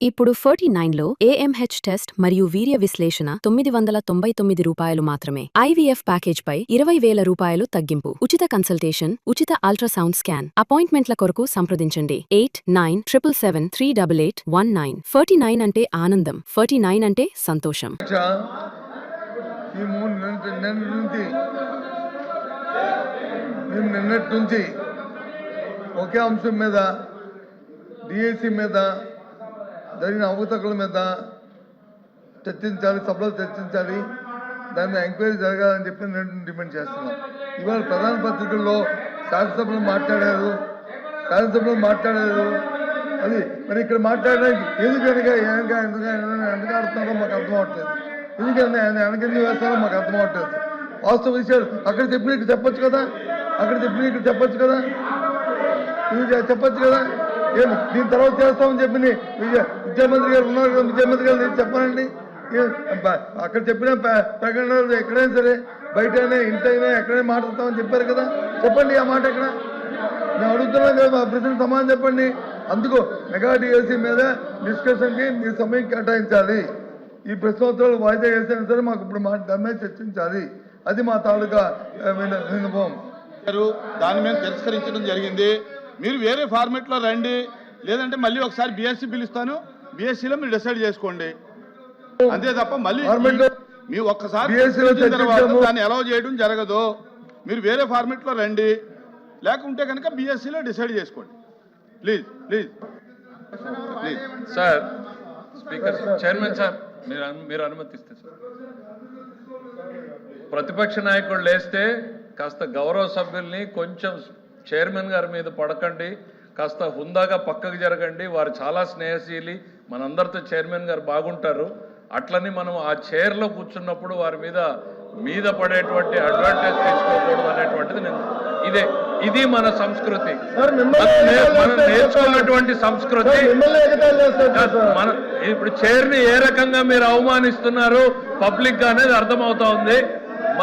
ఇప్పుడు 49లో AMH test మరియు వీర్య విశ్లేషణ ₹999 మాత్రమే. IVF ప్యాకేజ్పై ₹20,000 తగ్గింపు. ఉచిత కన్సల్టేషన్, ఉచిత అల్ట్రాసౌండ్ స్కాన్. అపాయింట్మెంట్ల కొరకు సంప్రదించండి 8977738819. 49 అంటే ఆనందం, 49 అంటే సంతోషం. ఈ నిన్నటి నుంచి ఒకే అంశం మీద డిఎస్సి మీద జరిగిన అవకతవకల మీద చర్చించాలి, సభలో చర్చించాలి, దాని మీద ఎంక్వైరీ జరగాలని చెప్పి నేను డిమాండ్ చేస్తున్నాం. ఇవాళ ప్రధాన పత్రికల్లో శాసనసభలో మాట్లాడారు అది మరి ఇక్కడ మాట్లాడడానికి ఎందుకు ఆడుతున్నారో మాకు అర్థం అవట్లేదు, ఎందుకంటే వెనకెందుకు వేస్తారో మాకు అర్థం అవట్లేదు. వాస్తవ విషయాలు అక్కడ చెప్పిన ఇక్కడ చెప్పొచ్చు కదా, చెప్పొచ్చు కదా. దీని తర్వాత చేస్తామని చెప్పి విద్యామంత్రి గారు ఉన్నారు కదా, విద్యామంత్రి గారు చెప్పానండి. అక్కడ చెప్పిన ప్రకటనలు ఎక్కడైనా సరే బయటైనా ఇంటైనా ఎక్కడైనా మాట్లాడతామని చెప్పారు కదా, చెప్పండి ఆ మాట ఎక్కడ. మేము అడుగుతున్నాం కదా, మా ప్రశ్నకు సమాధానం చెప్పండి. అందుకు మెగా డిఎస్సి మీద డిస్కషన్కి మీ సమయం కేటాయించాలి. ఈ ప్రశ్నోత్తరాలు వాయిదా వేసినా సరే మాకు ఇప్పుడు దాని మీద చర్చించాలి. అది మా తాలూకా విన్నపం. దాని మీద తిరస్కరించడం జరిగింది. మీరు వేరే ఫార్మేట్లో రండి, లేదంటే మళ్ళీ ఒకసారి బీఎస్సీ పిలుస్తాను, బీఎస్సీలో మీరు డిసైడ్ చేసుకోండి, అంతే తప్ప మళ్ళీ మీరు ఒక్కసారి తర్వాత దాన్ని అలౌ చేయడం జరగదు. మీరు వేరే ఫార్మేట్లో రండి, లేకుంటే కనుక బీఎస్సీలో డిసైడ్ చేసుకోండి. Please sir. Speaker chairman sir, మీరు అనుమతిస్తే సార్. ప్రతిపక్ష నాయకుడు లేస్తే కాస్త గౌరవ సభ్యుల్ని కొంచెం చైర్మన్ గారి మీద పడకండి, కాస్త హుందాగా పక్కకు జరగండి. వారు చాలా స్నేహశీలి, మనందరితో చైర్మన్ గారు బాగుంటారు. అట్లని మనం ఆ చైర్లో కూర్చున్నప్పుడు వారి మీద పడేటువంటి అడ్వాంటేజ్ తీసుకోకూడదు అనేటువంటిది ఇది మన సంస్కృతి, మనం నేర్చుకున్నటువంటి సంస్కృతి. ఇప్పుడు చైర్ని ఏ రకంగా మీరు అవమానిస్తున్నారు పబ్లిక్ గా అనేది అర్థమవుతా ఉంది.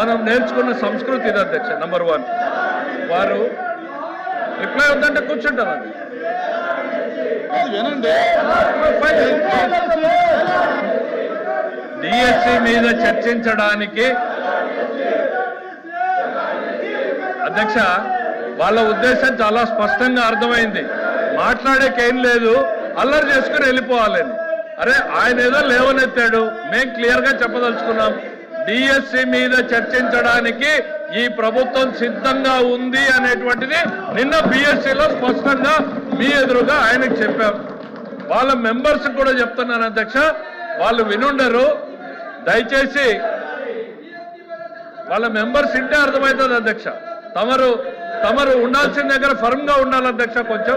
మనం నేర్చుకున్న సంస్కృతి ఇది అధ్యక్ష. నంబర్ 1, వారు రిప్లై వద్దంటే కూర్చుంటారు. వినండి, డిఎస్సి మీద చర్చించడానికి అధ్యక్ష వాళ్ళ ఉద్దేశం చాలా స్పష్టంగా అర్థమైంది. మాట్లాడేకేం లేదు, అల్లరి చేసుకుని వెళ్ళిపోవాలని. అరే ఆయన ఏదో లేవనెత్తాడు, మేము క్లియర్ గా చెప్పదలుచుకున్నాం. డిఎస్సి మీద చర్చించడానికి ఈ ప్రభుత్వం సిద్ధంగా ఉంది అనేటువంటిది నిన్న బిఎస్సిలో స్పష్టంగా మీ ఎదురుగా ఆయనకు చెప్పాం. వాళ్ళ మెంబర్స్ కూడా చెప్తున్నాను అధ్యక్ష, వాళ్ళు వినుండరు. దయచేసి వాళ్ళ మెంబర్స్ ఇంటే అర్థమవుతుంది అధ్యక్ష. తమరు ఉండాల్సిన దగ్గర ఫర్మ్ గా ఉండాలి అధ్యక్ష. కొంచెం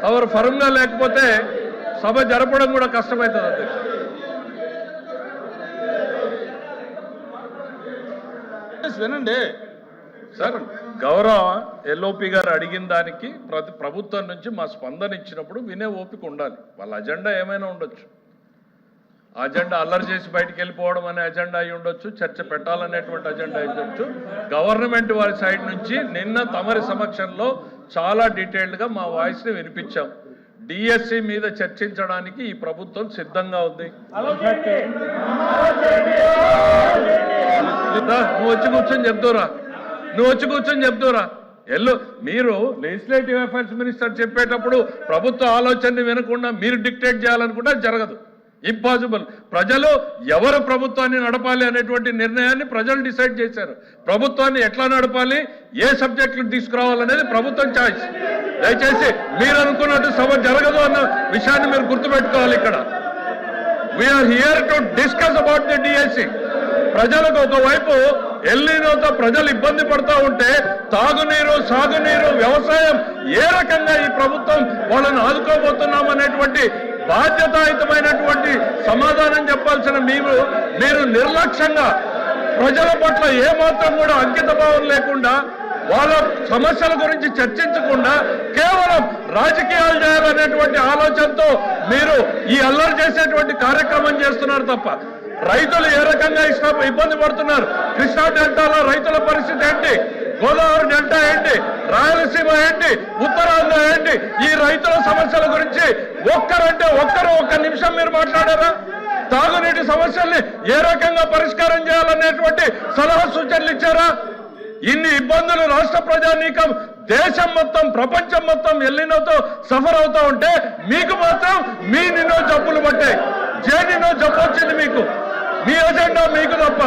తమరు ఫర్మ్ గా లేకపోతే సభ జరపడం కూడా కష్టమవుతుంది అధ్యక్ష. వినండి సార్, గౌరవ ఎల్ఓపి గారు అడిగిన దానికి ప్రభుత్వం నుంచి మా స్పందన ఇచ్చినప్పుడు వినే ఓపిక ఉండాలి. వాళ్ళ అజెండా ఏమైనా ఉండొచ్చు, అజెండా అల్లరి చేసి బయటికి వెళ్ళిపోవడం అనే అజెండా అయి ఉండొచ్చు, చర్చ పెట్టాలనేటువంటి అజెండా అయి ఉండొచ్చు. గవర్నమెంట్ వారి సైడ్ నుంచి నిన్న తమరి సమక్షంలో చాలా డీటెయిల్డ్గా మా వాయిస్ని వినిపించాం. డిఎస్సి మీద చర్చించడానికి ఈ ప్రభుత్వం సిద్ధంగా ఉంది. నువ్వు వచ్చి కూర్చొని చెప్తారా మీరు లెజిస్లేటివ్ అఫైర్స్ మినిస్టర్ చెప్పేటప్పుడు ప్రభుత్వ ఆలోచనని వినకుండా మీరు డిక్టేట్ చేయాలనుకుంటే జరగదు, ఇంపాసిబుల్. ప్రజలు ఎవరు ప్రభుత్వాన్ని నడపాలి అనేటువంటి నిర్ణయాన్ని ప్రజలు డిసైడ్ చేశారు. ప్రభుత్వాన్ని ఎట్లా నడపాలి, ఏ సబ్జెక్టులు తీసుకురావాలనేది ప్రభుత్వం చాయిస్. దయచేసి మీరు అనుకున్నట్టు సభ జరగదు అన్న విషయాన్ని మీరు గుర్తుపెట్టుకోవాలి. ఇక్కడ we are here to discuss about the DSC. ప్రజలకు ఒకవైపు ఎల్నినోతో ప్రజలు ఇబ్బంది పడుతూ ఉంటే తాగునీరు, సాగునీరు, వ్యవసాయం ఏ రకంగా ఈ ప్రభుత్వం వాళ్ళని ఆదుకోబోతున్నాం అనేటువంటి బాధ్యతాయుతమైనటువంటి సమాధానం చెప్పాల్సిన మీరు నిర్లక్ష్యంగా ప్రజల పట్ల ఏమాత్రం కూడా అంకిత భావం లేకుండా, వాళ్ళ సమస్యల గురించి చర్చించకుండా కేవలం రాజకీయాలు చేయాలనేటువంటి ఆలోచనతో మీరు ఈ అల్లరి చేసేటువంటి కార్యక్రమం చేస్తున్నారు తప్ప రైతులు ఏ రకంగా ఇబ్బంది పడుతున్నారు, కృష్ణా డెల్టాలో రైతుల పరిస్థితి ఏంటి, గోదావరి డెల్టా ఏంటి, రాయలసీమ ఏంటి, ఉత్తరాంధ్ర ఏంటి, ఈ రైతుల సమస్యల గురించి ఒక్కరంటే ఒక్క నిమిషం మీరు మాట్లాడారా? తాగునీటి సమస్యల్ని ఏ రకంగా పరిష్కారం చేయాలనేటువంటి సలహా సూచనలు ఇచ్చారా? ఇన్ని ఇబ్బందులు రాష్ట్ర ప్రజానీకం దేశం మొత్తం ప్రపంచం మొత్తం ఎల్లినోతో సఫర్ అవుతా ఉంటే మీకు మాత్రం మీ నిన్నో జబ్బులు పట్టాయి. నిన్నో జబ్బు వచ్చింది మీకు. మీ అజెండా మీకు తప్ప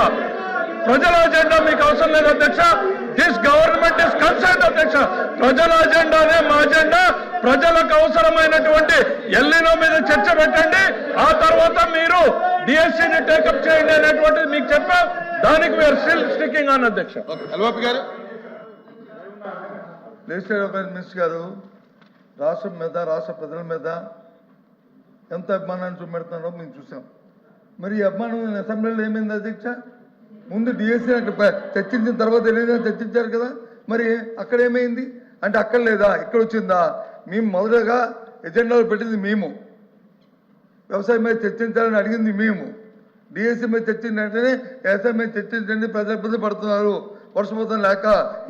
ప్రజల అజెండా మీకు అవసరం లేదు అధ్యక్ష. దిస్ గవర్నమెంట్ ఇస్ కన్సర్న్ అధ్యక్ష. ప్రజల అజెండానే మా అజెండా. ప్రజలకు అవసరమైనటువంటి ఎల్లినో మీద చర్చ పెట్టండి, ఆ తర్వాత మీరు డిఎస్సీని టేకప్ చేయండి అనేటువంటిది మీకు చెప్పాం. దానికి వీఆర్ స్టిల్ స్టికింగ్ ఆన్ అధ్యక్ష. ఎల్ఓపి గారు, లెజిస్లేటివ్ అఫైర్స్ మినిస్టర్ గారు రాష్ట్రం మీద రాష్ట్ర ప్రజల మీద ఎంత అభిమానాన్ని చూపెడుతున్నారో మేము చూసాం. మరి ఈ అభిమానం అసెంబ్లీలో ఏమైంది అధ్యక్ష? ముందు డిఎస్సీ అక్కడ చర్చించిన తర్వాత ఏదైనా చర్చించారు కదా, మరి అక్కడ ఏమైంది అంటే అక్కడ లేదా ఇక్కడ వచ్చిందా? మేము మొదటగా ఎజెండాలో పెట్టింది మేము, వ్యవసాయం మీద చర్చించాలని అడిగింది మేము. డిఎస్సీ మీద చర్చించిన వెంటనే వ్యవసాయం మీద చర్చించండి, ప్రజలు ఇబ్బంది పడుతున్నారు, వర్షపాతం లేక,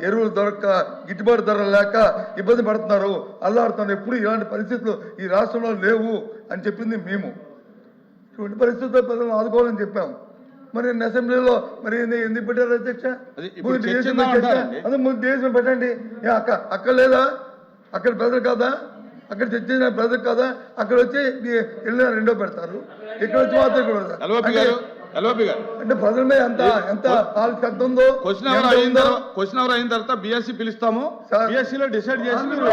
ఎరువులు దొరక్క, గిట్టుబాటు ధరలు లేక ఇబ్బంది పడుతున్నారు, అల్లాడుతున్నారు. ఎప్పుడు ఇలాంటి పరిస్థితులు ఈ రాష్ట్రంలో లేవు అని చెప్పింది మేము. ఇటువంటి పరిస్థితుల్లో ప్రజలను ఆదుకోవాలని చెప్పాం. మరి అసెంబ్లీలో మరి ఎందుకు పెట్టారు అధ్యక్ష? ముందు డిఎస్సీ పెట్టండి. అక్కడ లేదా? అక్కడ ప్రజలు కాదా? అక్కడ చర్చించిన ప్రజలు కాదా? అక్కడ వచ్చి వెళ్ళిన రెండో పెడతారు, ఇక్కడ వచ్చి మాత్రం అంటే ప్రజల మీద ఎంత ఆలోచన ఉందో. క్వశ్చన్ అవర్ అయిన తర్వాత బిఎస్సీ పిలుస్తాము, బిఎస్సీలో డిసైడ్ చేసి మీరు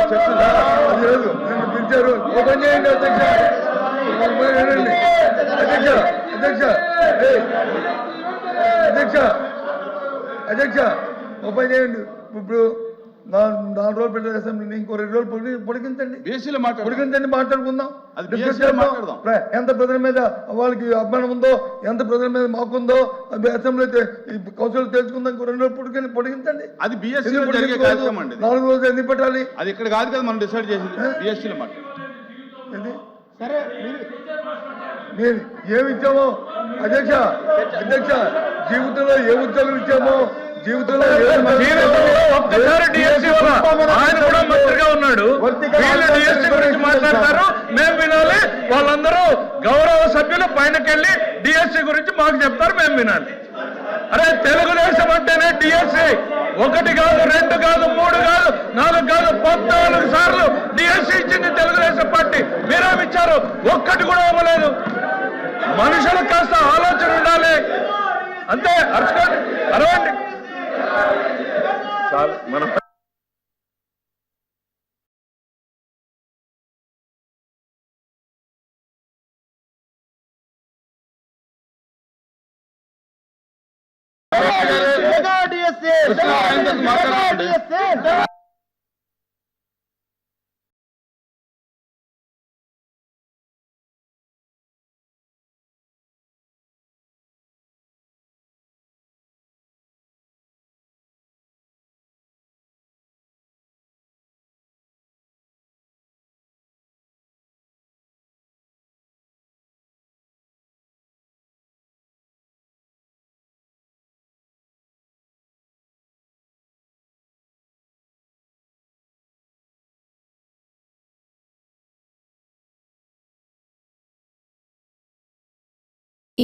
లేదు నన్ను పిలిచారు. ఓపెన్ చేయండి అధ్యక్ష. అధ్యక్ష అధ్యక్ష అధ్యక్ష అధ్యక్ష ఓపెన్ చేయండి. ఇప్పుడు 4 రోజులు పెట్టారు అసెంబ్లీని, ఇంకో 2 రోజులు పొడిగించండి, బిఎస్సీలో పొడిగించండి, మాట్లాడుకుందాం. మాట్లాడదాం. ఎంత ప్రజల మీద వాళ్ళకి అభిమానం ఉందో, ఎంత ప్రజల మీద మాకుందో అసెంబ్లీ కౌన్సిల్ తెలుసుకుందాం. ఇంకో 2 రోజులు పొడిగించండి. అది బిఎస్సీలో జరిగే కార్యక్రమం అండి. 4 రోజులు ఎందుకు పెట్టాలి? అది ఇక్కడ కాదు కదా మనం డిసైడ్ చేసింది, బిఎస్సీలో మాట్లాడు. సరే మీరు ఏమి ఇచ్చామో అధ్యక్ష అధ్యక్ష జీవితంలో ఏ ఉద్యోగం ఇచ్చామో, జీవితంలో ఒక్కసారి డిఎస్సీ ఆయన కూడా మంత్రిగా ఉన్నాడు, వీళ్ళు డిఎస్సీ గురించి మాట్లాడతారు, మేము వినాలి. వాళ్ళందరూ గౌరవ సభ్యులు పైనకెళ్ళి డిఎస్సీ గురించి మాకు చెప్తారు, మేము వినాలి. అరే తెలుగుదేశం అంటేనే డిఎస్సీ 1 కాదు, 2 కాదు, 3 కాదు, 4 కాదు, 14 సార్లు డిఎస్సీ ఇచ్చింది తెలుగుదేశం పార్టీ. మీరేమిచ్చారు? ఒక్కటి కూడా ఇవ్వలేదు. మనుషులకు కాస్త ఆలోచన ఉండాలి అంతే. అరచుకోండి, అరవండి చాలు. మనం మాట్లాడుతుంది.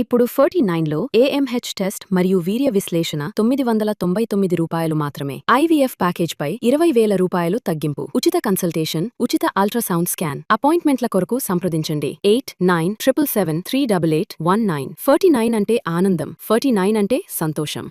ఇప్పుడు 49లో AMH టెస్ట్ మరియు వీర్య విశ్లేషణ 999 రూపాయలు మాత్రమే. IVF ప్యాకేజ్ పై 20,000 రూపాయలు తగ్గింపు. ఉచిత కన్సల్టేషన్, ఉచిత అల్ట్రాసౌండ్ స్కాన్. అపాయింట్మెంట్ల కొరకు సంప్రదించండి 8977738819. 49 అంటే ఆనందం, 49 అంటే సంతోషం.